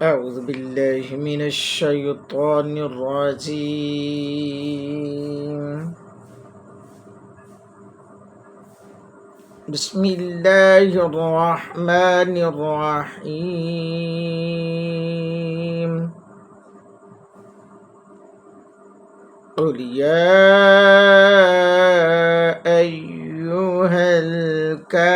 أعوذ بالله من الشيطان الرجيم. بسم الله الرحمن الرحيم. قل يا أيها الكافرون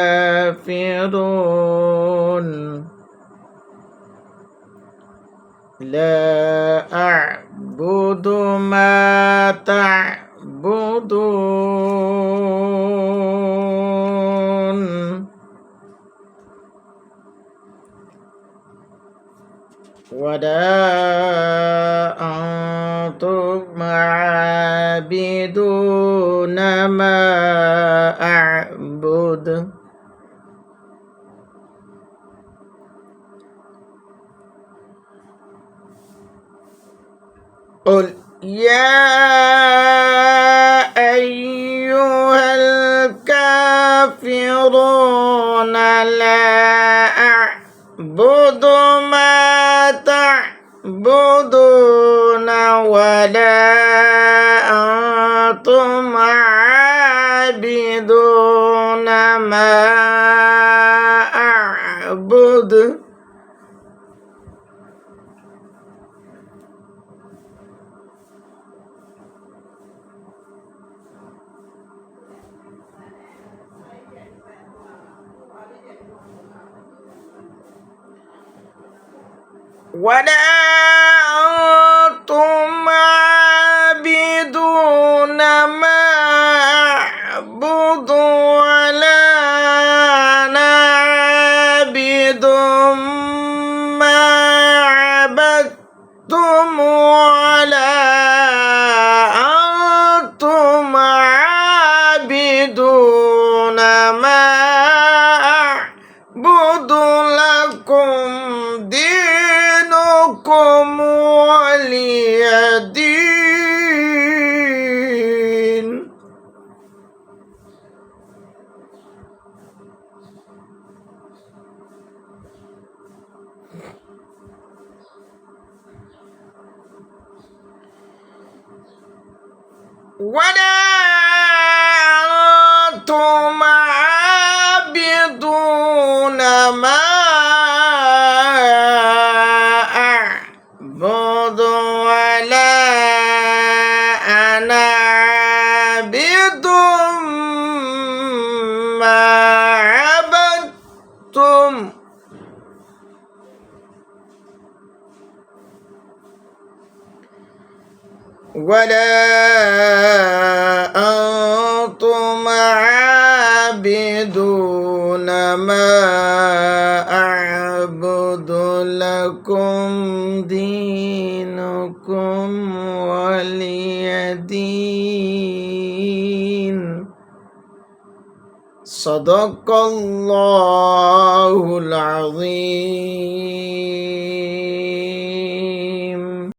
لا أعبد ما تعبدون ولا أنتم عابدون ما أعبد قل يا أيها الكافرون لا أعبد ما تعبدون ولا أنتم عابدون ما أعبد ولا أنتم عابدون ما أعبد ولا أنا عابد ما عبدتم ولا أنتم عابدون ما أعبد لكم دينكم ولي دين. ولا أنتم عابدون ما أعبد ولا أنا عابد ما عبدتم ولا أنتم عابدون ما أعبد لكم دينكم ولي دين. صدق الله العظيم.